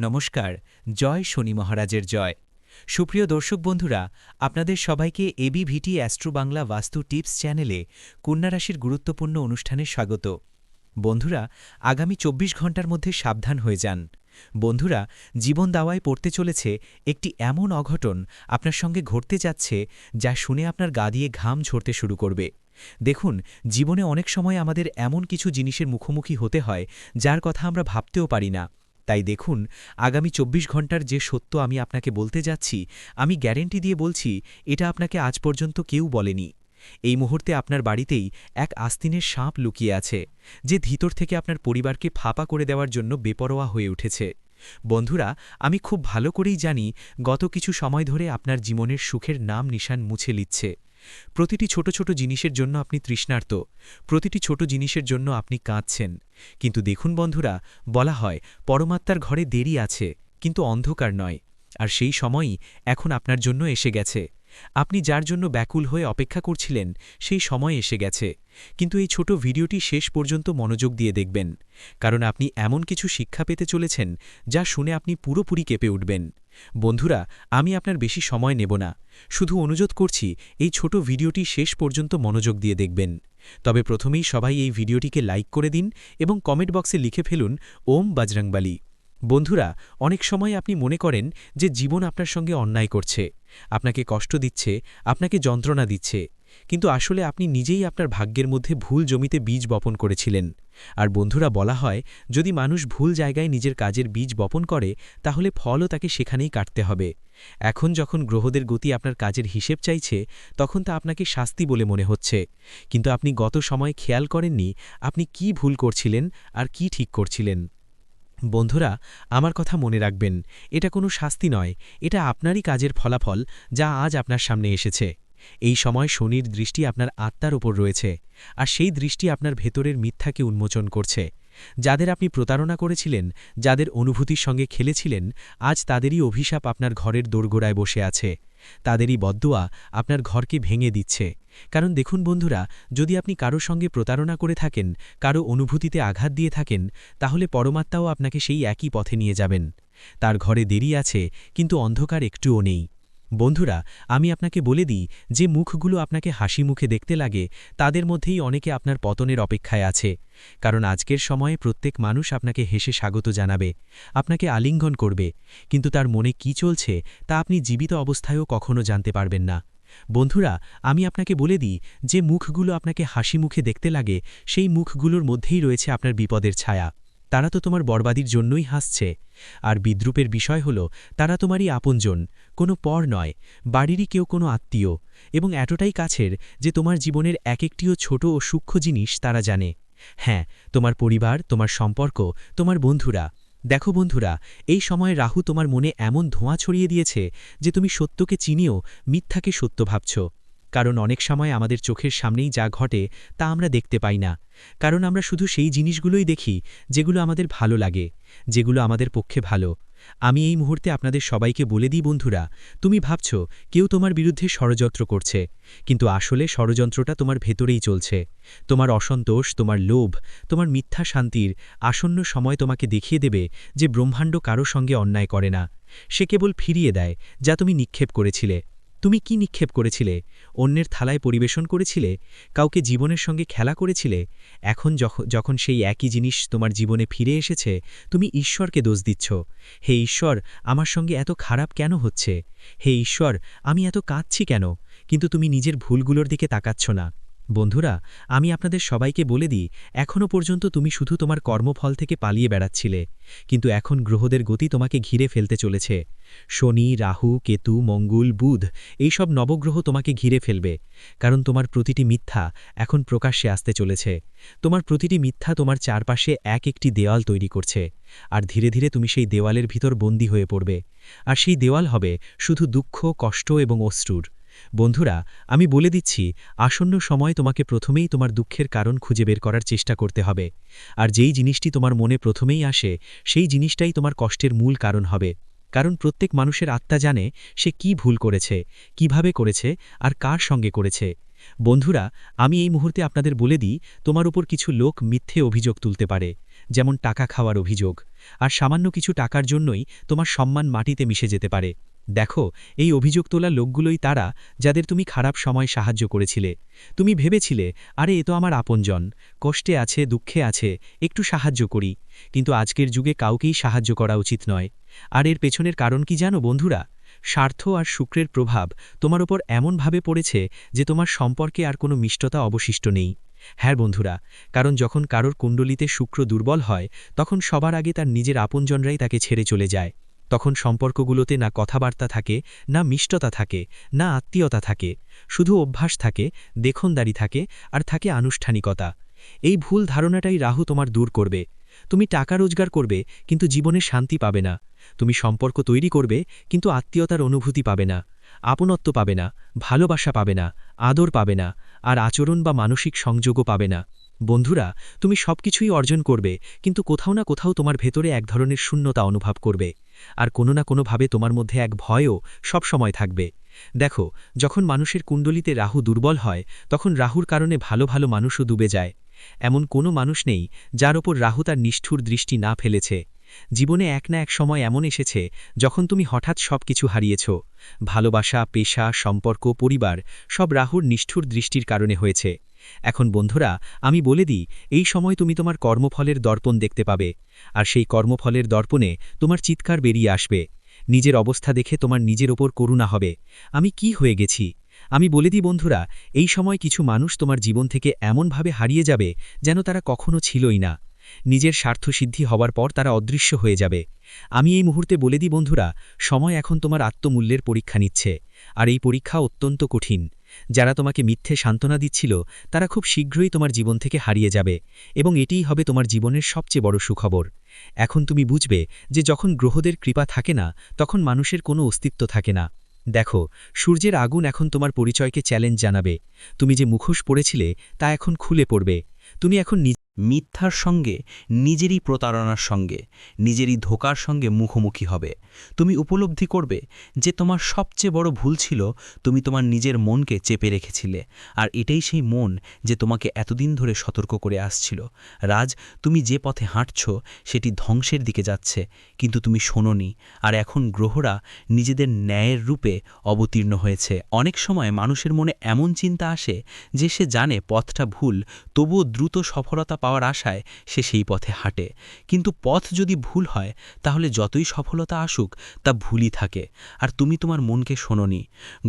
নমস্কার। জয় শনি মহারাজের জয়। সুপ্রিয় দর্শক বন্ধুরা, আপনাদের সবাইকে এবিভিটি অ্যাস্ট্রো বাংলা বাস্তু টিপস চ্যানেলে কন্যা রাশির গুরুত্বপূর্ণ অনুষ্ঠানে স্বাগত। বন্ধুরা, আগামী ২৪ ঘণ্টার মধ্যে সাবধান হয়ে যান। বন্ধুরা, জীবন দাওয়ায় পড়তে চলেছে একটি এমন অঘটন আপনার সঙ্গে ঘটতে যাচ্ছে যা শুনে আপনার গা দিয়ে ঘাম ঝরতে শুরু করবে। দেখুন, জীবনে অনেক সময় আমাদের এমন কিছু জিনিসের মুখোমুখি হতে হয় যার কথা আমরা ভাবতেও পারি না। তাই দেখুন, আগামী ২৪ ঘণ্টার যে সত্য আমি আপনাকে বলতে যাচ্ছি, আমি গ্যারেন্টি দিয়ে বলছি, এটা আপনাকে আজ পর্যন্ত কেউ বলেনি। এই মুহূর্তে আপনার বাড়িতেই এক আস্তিনের সাপ লুকিয়ে আছে, যে ভিতর থেকে আপনার পরিবারকে ফাঁপা করে দেওয়ার জন্য বেপরোয়া হয়ে উঠেছে। বন্ধুরা, আমি খুব ভালো করেই জানি গত কিছু সময় ধরে আপনার জীবনের সুখের নাম নিশান মুছে নিচ্ছে। প্রতিটি ছোট ছোট জিনিসের জন্য আপনি তৃষ্ণার্ত, প্রতিটি ছোট জিনিসের জন্য আপনি কাঁদছেন। কিন্তু দেখুন বন্ধুরা, বলা হয় পরমাত্মার ঘরে দেরি আছে, কিন্তু অন্ধকার নয়। আর সেই সময়ই এখন আপনার জন্য এসে গেছে। আপনি যার জন্য ব্যাকুল হয়ে অপেক্ষা করছিলেন, সেই সময় এসে গেছে। কিন্তু এই ছোট ভিডিওটি শেষ পর্যন্ত মনোযোগ দিয়ে দেখবেন, কারণ আপনি এমন কিছু শিক্ষা পেতে চলেছেন যা শুনে আপনি পুরোপুরি কেঁপে উঠবেন। বন্ধুরা, আমি আপনার বেশি সময় নেব না, শুধু অনুরোধ করছি এই ছোট ভিডিওটি শেষ পর্যন্ত মনোযোগ দিয়ে দেখবেন। তবে প্রথমেই সবাই এই ভিডিওটিকে লাইক করে দিন এবং কমেন্ট বক্সে লিখে ফেলুন ওম বজরংবলী। বন্ধুরা, অনেক সময় আপনি মনে করেন যে জীবন আপনার সঙ্গে অন্যায় করছে, আপনাকে কষ্ট দিচ্ছে, আপনাকে যন্ত্রণা দিচ্ছে। কিন্তু আসলে আপনি নিজেই আপনার ভাগ্যের মধ্যে ভুল জমিতে বীজ বপন করেছিলেন। আর বন্ধুরা, বলা হয় যদি মানুষ ভুল জায়গায় নিজের কাজের বীজ বপন করে, তাহলে ফলও তাকে সেখানেই কাটতে হবে। এখন যখন গ্রহদের গতি আপনার কাজের হিসেব চাইছে, তখন তা আপনাকে শাস্তি বলে মনে হচ্ছে। কিন্তু আপনি গত সময় খেয়াল করেননি আপনি কি ভুল করছিলেন আর কি ঠিক করছিলেন। বন্ধুরা, আমার কথা মনে রাখবেন, এটা কোনো শাস্তি নয়, এটা আপনারই কাজের ফলাফল যা আজ আপনার সামনে এসেছে। এই সময় শনির দৃষ্টি আপনার আত্মার ওপর রয়েছে, আর সেই দৃষ্টি আপনার ভেতরের মিথ্যাকে উন্মোচন করছে। যাদের আপনি প্রতারণা করেছিলেন, যাদের অনুভূতির সঙ্গে খেলেছিলেন, আজ তাদেরই অভিশাপ আপনার ঘরের দোরগোড়ায় বসে আছে। তাদেরই বদ্দোয়া আপনার ঘরকে ভেঙে দিচ্ছে। কারণ দেখুন বন্ধুরা, যদি আপনি কারো সঙ্গে প্রতারণা করে থাকেন, কারো অনুভূতিতে আঘাত দিয়ে থাকেন, তাহলে পরমাত্মাও আপনাকে সেই একই পথে নিয়ে যাবেন। তার ঘরে দেরি আছে, কিন্তু অন্ধকার একটুও নেই। বন্ধুরা, আমি আপনাকে বলে দিই, যে মুখগুলো আপনাকে হাসি মুখে দেখতে লাগে, তাদের মধ্যেই অনেকে আপনার পতনের অপেক্ষায় আছে। কারণ আজকের সময়ে প্রত্যেক মানুষ আপনাকে হেসে স্বাগত জানাবে, আপনাকে আলিঙ্গন করবে, কিন্তু তার মনে কি চলছে তা আপনি জীবিত অবস্থায়ও কখনো জানতে পারবেন না। বন্ধুরা, আমি আপনাকে বলে দিই, যে মুখগুলো আপনাকে হাসি মুখে দেখতে লাগে, সেই মুখগুলোর মধ্যেই রয়েছে আপনার বিপদের ছায়া। তারা তো তোমার বরবাদির জন্যই হাসছে। আর বিদ্রুপের বিষয় হল, তারা তোমারই আপনজন, কোনো পর নয়, বাড়িরই কেউ, কোনো আত্মীয়, এবং এতটাই কাছের যে তোমার জীবনের এক একটিও ছোট ও সূক্ষ্ম জিনিস তারা জানে। হ্যাঁ, তোমার পরিবার, তোমার সম্পর্ক, তোমার বন্ধুরা। দেখো বন্ধুরা, এই সময় রাহু তোমার মনে এমন ধোঁয়া ছড়িয়ে দিয়েছে যে তুমি সত্যকে চিনিও মিথ্যাকে সত্য ভাবছ। কারণ অনেক সময় আমাদের চোখের সামনেই যা ঘটে তা আমরা দেখতে পাই না। কারণ আমরা শুধু সেই জিনিসগুলোই দেখি যেগুলো আমাদের ভালো লাগে, যেগুলো আমাদের পক্ষে ভালো। আমি এই মুহূর্তে আপনাদের সবাইকে বলে দিই বন্ধুরা, তুমি ভাবছ কেউ তোমার বিরুদ্ধে ষড়যন্ত্র করছে, কিন্তু আসলে ষড়যন্ত্রটা তোমার ভেতরেই চলছে। তোমার অসন্তোষ, তোমার লোভ, তোমার মিথ্যা শান্তির আসন্ন সময় তোমাকে দেখিয়ে দেবে যে ব্রহ্মাণ্ড কারো সঙ্গে অন্যায় করে না। সে কেবল ফিরিয়ে দেয় যা তুমি নিক্ষেপ করেছিলে। তুমি কি নিক্ষেপ করেছিলে? অন্যের থালায় পরিবেশন করেছিলে? কাউকে জীবনের সঙ্গে খেলা করেছিলে? এখন যখন সেই একই জিনিস তোমার জীবনে ফিরে এসেছে, তুমি ঈশ্বরকে দোষ দিচ্ছ। হে ঈশ্বর, আমার সঙ্গে এত খারাপ কেন হচ্ছে? হে ঈশ্বর, আমি এত কাঁদছি কেন? কিন্তু তুমি নিজের ভুলগুলোর দিকে তাকাচ্ছ না। বন্ধুরা, আমি আপনাদের সবাইকে বলে দিই, এখনও পর্যন্ত তুমি শুধু তোমার কর্মফল থেকে পালিয়ে বেড়াচ্ছিলে, কিন্তু এখন গ্রহদের গতি তোমাকে ঘিরে ফেলতে চলেছে। শনি, রাহু, কেতু, মঙ্গল, বুধ, এই সব নবগ্রহ তোমাকে ঘিরে ফেলবে। কারণ তোমার প্রতিটি মিথ্যা এখন প্রকাশ্যে আসতে চলেছে। তোমার প্রতিটি মিথ্যা তোমার চারপাশে এক একটি দেওয়াল তৈরি করছে, আর ধীরে ধীরে তুমি সেই দেওয়ালের ভিতর বন্দী হয়ে পড়বে। আর সেই দেওয়াল হবে শুধু দুঃখ, কষ্ট এবং অশ্রুর। বন্ধুরা, আমি বলে দিচ্ছি, আসন্ন সময় তোমাকে প্রথমেই তোমার দুঃখের কারণ খুঁজে বের করার চেষ্টা করতে হবে। আর যেই জিনিসটি তোমার মনে প্রথমেই আসে, সেই জিনিসটাই তোমার কষ্টের মূল কারণ হবে। কারণ প্রত্যেক মানুষের আত্মা জানে সে কি ভুল করেছে, কিভাবে করেছে, আর কার সঙ্গে করেছে। বন্ধুরা, আমি এই মুহূর্তে আপনাদের বলে দিই, তোমার উপর কিছু লোক মিথ্যে অভিযোগ তুলতে পারে, যেমন টাকা খাওয়ার অভিযোগ। আর সামান্য কিছু টাকার জন্যই তোমার সম্মান মাটিতে মিশে যেতে পারে। দেখো, এই অভিযোগ তোলা লোকগুলোই তারা, যাদের তুমি খারাপ সময় সাহায্য করেছিলে। তুমি ভেবেছিলে, আরে এ তো আমার আপনজন, কষ্টে আছে, দুঃখে আছে, একটু সাহায্য করি। কিন্তু আজকের যুগে কাউকেই সাহায্য করা উচিত নয়। আর এর পেছনের কারণ কি জানো বন্ধুরা? স্বার্থ আর শুক্রের প্রভাব তোমার ওপর এমনভাবে পড়েছে যে তোমার সম্পর্কে আর কোনো মিষ্টতা অবশিষ্ট নেই। হ্যাঁ বন্ধুরা, কারণ যখন কারোর কুণ্ডলিতে শুক্র দুর্বল হয়, তখন সবার আগে তার নিজের আপনজনরাই তাকে ছেড়ে চলে যায়। তখন সম্পর্কগুলোতে না কথাবার্তা থাকে, না মিষ্টতা থাকে, না আত্মীয়তা থাকে, শুধু অভ্যাস থাকে, দেখনদারি থাকে, আর থাকে আনুষ্ঠানিকতা। এই ভুল ধারণাটাই রাহু তোমার দূর করবে। তুমি টাকা রোজগার করবে, কিন্তু জীবনে শান্তি পাবে না। তুমি সম্পর্ক তৈরি করবে, কিন্তু আত্মীয়তার অনুভূতি পাবে না, আপনত্ব পাবে না, ভালোবাসা পাবে না, আদর পাবে না, আর আচরণ বা মানসিক সংযোগও পাবে না। বন্ধুরা, তুমি সবকিছুই অর্জন করবে, কিন্তু কোথাও না কোথাও তোমার ভেতরে এক ধরনের শূন্যতা অনুভব করবে। আর কোনো না কোনোভাবে তোমার মধ্যে এক ভয়ও সবসময় থাকবে। দেখো, যখন মানুষের কুণ্ডলিতে রাহু দুর্বল হয়, তখন রাহুর কারণে ভালো ভালো মানুষও ডুবে যায়। এমন কোনো মানুষ নেই যার ওপর রাহু তার নিষ্ঠুর দৃষ্টি না ফেলেছে। জীবনে এক না এক সময় এমন এসেছে যখন তুমি হঠাৎ সবকিছু হারিয়েছ। ভালোবাসা, পেশা, সম্পর্ক, পরিবার, সব রাহুর নিষ্ঠুর দৃষ্টির কারণে হয়েছে। এখন বন্ধুরা, আমি বলে দিই, এই সময় তুমি তোমার কর্মফলের দর্পণ দেখতে পাবে। আর সেই কর্মফলের দর্পণে তোমার চিৎকার বেরিয়ে আসবে। নিজের অবস্থা দেখে তোমার নিজের ওপর করুণা হবে, আমি কি হয়ে গেছি। আমি বলে দিই বন্ধুরা, এই সময় কিছু মানুষ তোমার জীবন থেকে এমনভাবে হারিয়ে যাবে যেন তারা কখনো ছিলই না। নিজের স্বার্থসিদ্ধি হওয়ার পর তারা অদৃশ্য হয়ে যাবে। আমি এই মুহূর্তে বলে দিই বন্ধুরা, সময় এখন তোমার আত্মমূল্যের পরীক্ষা নিচ্ছে। আর এই পরীক্ষা অত্যন্ত কঠিন। যারা তোমাকে মিথ্যে সান্ত্বনা দিচ্ছিল, তারা খুব শীঘ্রই তোমার জীবন থেকে হারিয়ে যাবে, এবং এটিই হবে তোমার জীবনের সবচেয়ে বড় সুখবর। এখন তুমি বুঝবে যে যখন গ্রহদের কৃপা থাকে না, তখন মানুষের কোনো অস্তিত্ব থাকে না। দেখো, সূর্যের আগুন এখন তোমার পরিচয়কে চ্যালেঞ্জ জানাবে। তুমি যে মুখোশ পড়েছিলে তা এখন খুলে পড়বে। তুমি এখন মিথ্যার সঙ্গে, নিজেরই প্রতারণার সঙ্গে, নিজেরই ধোঁকার সঙ্গে মুখোমুখি হবে। তুমি উপলব্ধি করবে যে তোমার সবচেয়ে বড় ভুল ছিল তুমি তোমার নিজের মনকে চেপে রেখেছিলে। আর এটাই সেই মন যে তোমাকে এতদিন ধরে সতর্ক করে আসছিল, রাজ, তুমি যে পথে হাঁটছ সেটি ধ্বংসের দিকে যাচ্ছে, কিন্তু তুমি শোনোনি। আর এখন গ্রহরা নিজেদের ন্যায়ের রূপে অবতীর্ণ হয়েছে। অনেক সময় মানুষের মনে এমন চিন্তা আসে যে সে জানে পথটা ভুল, তবুও দ্রুত সফলতা পাওয়ার আশায় সে সেই পথে হাঁটে। কিন্তু পথ যদি ভুল হয়, তাহলে যতই সফলতা আসুক তা ভুলই থাকে। আর তুমি তোমার মনকে শোনোনি।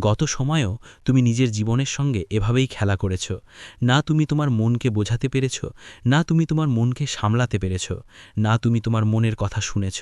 গত সময়েও তুমি নিজের জীবনের সঙ্গে এভাবেই খেলা করেছ। না তুমি তোমার মনকে বোঝাতে পেরেছ, না তুমি তোমার মনকে সামলাতে পেরেছ, না তুমি তোমার মনের কথা শুনেছ।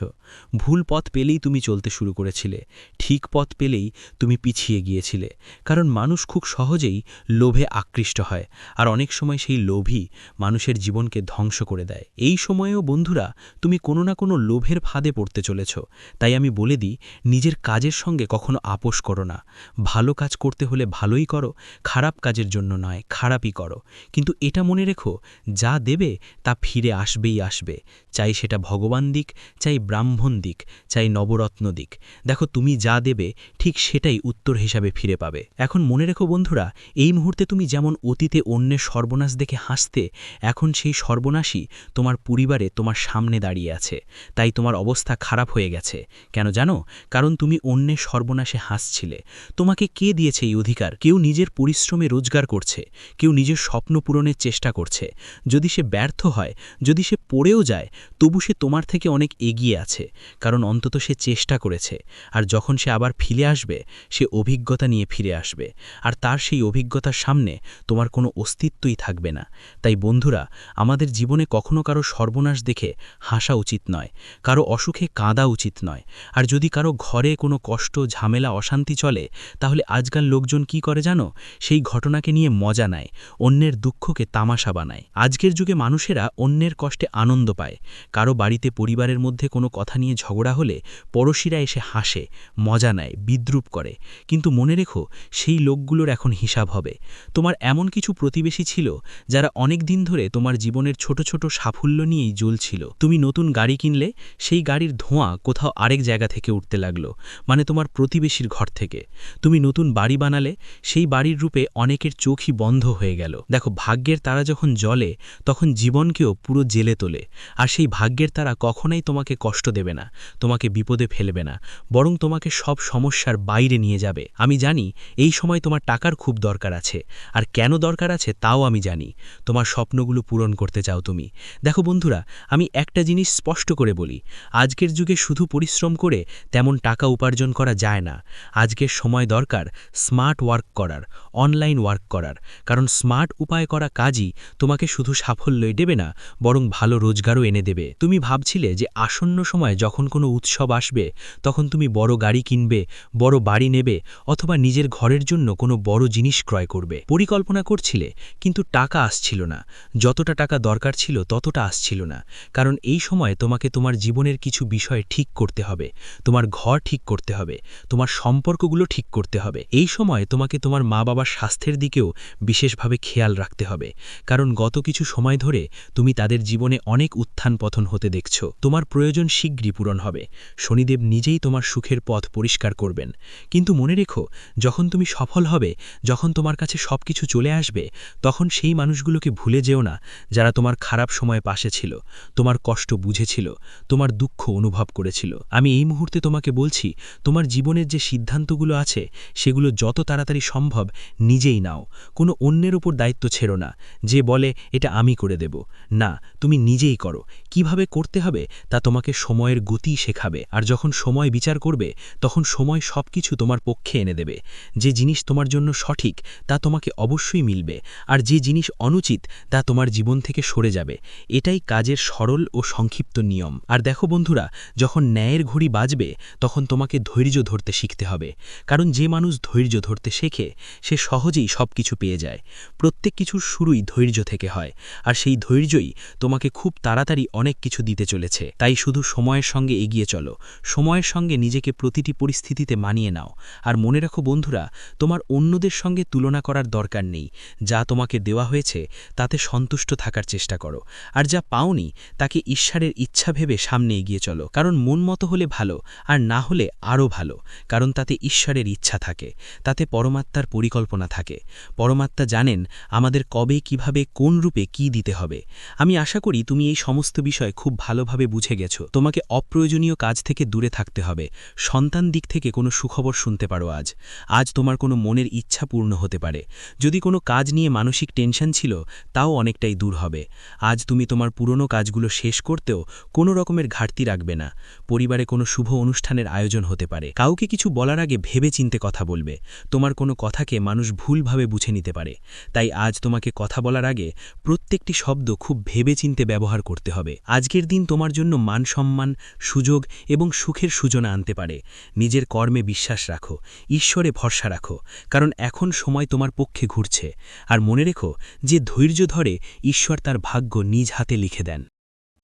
ভুল পথ পেলেই তুমি চলতে শুরু করেছিলে, ঠিক পথ পেলেই তুমি পিছিয়ে গিয়েছিলে। কারণ মানুষ খুব সহজেই লোভে আকৃষ্ট হয়, আর অনেক সময় সেই লোভই মানুষের জীবনকে ধ্বংস করে দেয়। এই সময়েও বন্ধুরা, তুমি কোনো না কোনো লোভের ফাঁদে পড়তে চলেছ। তাই আমি বলে দিই, নিজের কাজের সঙ্গে কখনো আপোষ করো না। ভালো কাজ করতে হলে ভালোই করো, খারাপ কাজের জন্য নয়, খারাপই করো। কিন্তু এটা মনে রেখো, যা দেবে তা ফিরে আসবেই আসবে। চাই সেটা ভগবান দিক, চাই ব্রাহ্মণ দিক, চাই নবরত্ন দিক। দেখো, তুমি যা দেবে ঠিক সেটাই উত্তর হিসাবে ফিরে পাবে। এখন মনে রেখো বন্ধুরা, এই মুহূর্তে তুমি যেমন অতীতে অন্যের সর্বনাশ দেখে হাসতে, এখন সেই সর্বনাশই তোমার পরিবারে তোমার সামনে দাঁড়িয়ে আছে। তাই তোমার অবস্থা খারাপ হয়ে গেছে। কেন জানো? কারণ তুমি অন্যের সর্বনাশে হাসছিলে। তোমাকে কে দিয়েছে এই অধিকার? কেউ নিজের পরিশ্রমে রোজগার করছে, কেউ নিজের স্বপ্ন পূরণের চেষ্টা করছে। যদি সে ব্যর্থ হয়, যদি সে পড়েও যায়, তবু সে তোমার থেকে অনেক এগিয়ে আছে, কারণ অন্তত সে চেষ্টা করেছে। আর যখন সে আবার ফিরে আসবে, সে অভিজ্ঞতা নিয়ে ফিরে আসবে, আর তার সেই অভিজ্ঞতার সামনে তোমার কোনো অস্তিত্বই থাকবে না। তাই বন্ধুরা, আমাদের জীবনে কখনো কারো সর্বনাশ দেখে হাসা উচিত নয়, কারো অসুখে কাঁদা উচিত নয়। আর যদি কারো ঘরে কোনো কষ্ট, ঝামেলা, অশান্তি চলে, তাহলে আজকাল লোকজন কি করে জানো? সেই ঘটনাকে নিয়ে মজা নেয়, অন্যের দুঃখকে তামাশা বানায়। আজকের যুগে মানুষেরা অন্যের কষ্টে আনন্দ পায়। কারো বাড়িতে পরিবারের মধ্যে কোনো কথা নিয়ে ঝগড়া হলে পড়শিরা এসে হাসে, মজা নেয়, বিদ্রূপ করে। কিন্তু মনে রেখো, সেই লোকগুলোর এখন হিসাব হবে। তোমার এমন কিছু প্রতিবেশী ছিল যারা অনেক দিন ধরে তোমার জীবন জীবনের ছোট ছোট সাফল্য নিয়েই জ্বলছিল। তুমি নতুন গাড়ি কিনলে, সেই গাড়ির ধোঁয়া কোথাও আরেক জায়গা থেকে উঠতে লাগলো, মানে তোমার প্রতিবেশীর ঘর থেকে। তুমি নতুন বাড়ি বানালে, সেই বাড়ির রূপে অনেকের চোখই বন্ধ হয়ে গেল। দেখো, ভাগ্যের তারা যখন জ্বলে তখন জীবনকেও পুরো জেলে তোলে। আর সেই ভাগ্যের তারা কখনোই তোমাকে কষ্ট দেবে না, তোমাকে বিপদে ফেলবে না, বরং তোমাকে সব সমস্যার বাইরে নিয়ে যাবে। আমি জানি এই সময় তোমার টাকার খুব দরকার আছে, আর কেন দরকার আছে তাও আমি জানি। তোমার স্বপ্নগুলো পূরণ করতে চাও তুমি। দেখো বন্ধুরা, আমি একটা জিনিস স্পষ্ট করে বলি, আজকের যুগে শুধু পরিশ্রম করে তেমন টাকা উপার্জন করা যায় না। আজকের সময় দরকার স্মার্ট ওয়ার্ক করার, অনলাইন ওয়ার্ক করার। কারণ স্মার্ট উপায় করা কাজই তোমাকে শুধু সাফল্যই দেবে না, বরং ভালো রোজগারও এনে দেবে। তুমি ভাবছিলে যে আসন্ন সময় যখন কোনো উৎসব আসবে তখন তুমি বড় গাড়ি কিনবে, বড় বাড়ি নেবে, অথবা নিজের ঘরের জন্য কোনো বড় জিনিস ক্রয় করবে। পরিকল্পনা করছিলে, কিন্তু টাকা আসছিল না। যতটা টাকা দরকার ছিল ততটা আসছিল না। কারণ এই সময় তোমাকে তোমার জীবনের কিছু বিষয় ঠিক করতে হবে। তোমার ঘর ঠিক করতে হবে, তোমার সম্পর্কগুলো ঠিক করতে হবে। এই সময় তোমাকে তোমার মা বাবার স্বাস্থ্যের দিকেও বিশেষভাবে খেয়াল রাখতে হবে। কারণ গত কিছু সময় ধরে তুমি তাদের জীবনে অনেক উত্থান পতন হতে দেখছো। তোমার প্রয়োজন শীঘ্রই পূরণ হবে। শনিদেব নিজেই তোমার সুখের পথ পরিষ্কার করবেন। কিন্তু মনে রেখো, যখন তুমি সফল হবে, যখন তোমার কাছে সবকিছু চলে আসবে, তখন সেই মানুষগুলোকে ভুলে যেও না যারা তোমার খারাপ সময়ে পাশে ছিল, তোমার কষ্ট বুঝেছিল, তোমার দুঃখ অনুভব করেছিল। আমি এই মুহূর্তে তোমাকে বলছি, তোমার জীবনের যে সিদ্ধান্তগুলো আছে সেগুলো যত তাড়াতাড়ি সম্ভব নিজেই নাও। কোনো অন্যের উপর দায়িত্ব ছেড়ো না, যে বলে এটা আমি করে দেব। না, তুমি নিজেই করো। কিভাবে করতে হবে তা তোমাকে সময়ের গতি শেখাবে। আর যখন সময় বিচার করবে, তখন সময় সবকিছু তোমার পক্ষে এনে দেবে। যে জিনিস তোমার জন্য সঠিক তা তোমাকে অবশ্যই মিলবে, আর যে জিনিস অনুচিত তা তোমার জীবন থেকে সরে যাবে। এটাই কাজের সরল ও সংক্ষিপ্ত নিয়ম। আর দেখো বন্ধুরা, যখন ন্যায়ের ঘড়ি বাজবে তখন তোমাকে ধৈর্য ধরতে শিখতে হবে। কারণ যে মানুষ ধৈর্য ধরতে শেখে সে সহজেই সবকিছু পেয়ে যায়। প্রত্যেক কিছুর শুরুই ধৈর্য থেকে হয়, আর সেই ধৈর্যই তোমাকে খুব তাড়াতাড়ি অনেক কিছু দিতে চলেছে। তাই শুধু সময়ের সঙ্গে এগিয়ে চলো, সময়ের সঙ্গে নিজেকে প্রতিটি পরিস্থিতিতে মানিয়ে নাও। আর মনে রাখো বন্ধুরা, তোমার অন্যদের সঙ্গে তুলনা করার দরকার নেই। যা তোমাকে দেওয়া হয়েছে তাতে সন্তুষ্ট থাকার চেষ্টা করো, আর যা পাওনি তাকে ঈশ্বরের ইচ্ছা ভেবে সামনে এগিয়ে চলো। কারণ মন মতো হলে ভালো, আর না হলে আরও ভালো। কারণ তাতে ঈশ্বরের ইচ্ছা থাকে, তাতে পরমাত্মার পরিকল্পনা থাকে। পরমাত্মা জানেন আমাদের কবে, কিভাবে, কোন রূপে কি দিতে হবে। আমি আশা করি তুমি এই সমস্ত বিষয় খুব ভালোভাবে বুঝে গেছো। তোমাকে অপ্রয়োজনীয় কাজ থেকে দূরে থাকতে হবে। সন্তান দিক থেকে কোনো সুখবর শুনতে পারো আজ। আজ তোমার কোনো মনের ইচ্ছা পূর্ণ হতে পারে। যদি কোনো কাজ নিয়ে মানসিক টেনশন ছিল তাও অনেকটাই দূর হবে। আজ তুমি তোমার পুরনো কাজগুলো শেষ করতেও কোনো রকমের ঘাটতি রাখবে না। পরিবারে কোনো শুভ অনুষ্ঠানের আয়োজন হতে পারে। কাউকে কিছু বলার আগে ভেবে চিন্তে কথা বলবে। তোমার কোনো কথাকে মানুষ ভুলভাবে বুঝে নিতে পারে। তাই আজ তোমাকে কথা বলার আগে প্রত্যেকটি শব্দ খুব ভেবে চিন্তে ব্যবহার করতে হবে। আজকের দিন তোমার জন্য মান সম্মান, সুযোগ এবং সুখের সূচনা আনতে পারে। নিজের কর্মে বিশ্বাস রাখো, ঈশ্বরে ভরসা রাখো, কারণ এখন সময় তোমার পক্ষে ঘুরছে। আর মনে রেখো, যে ধৈর্য ধরে ঈশ্বর তার ভাগ্য নিজ হাতে লিখে দেন।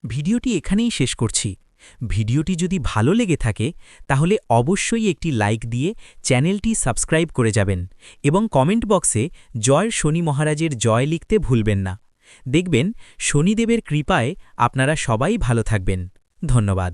ভিডিওটি এখানেই শেষ করছি। ভিডিওটি যদি ভালো লেগে থাকে তাহলে অবশ্যই একটি লাইক দিয়ে চ্যানেলটি সাবস্ক্রাইব করে যাবেন এবং কমেন্ট বক্সে জয় শনি মহারাজের জয় লিখতে ভুলবেন না। দেখবেন শনিদেবের কৃপায় আপনারা সবাই ভালো থাকবেন। ধন্যবাদ।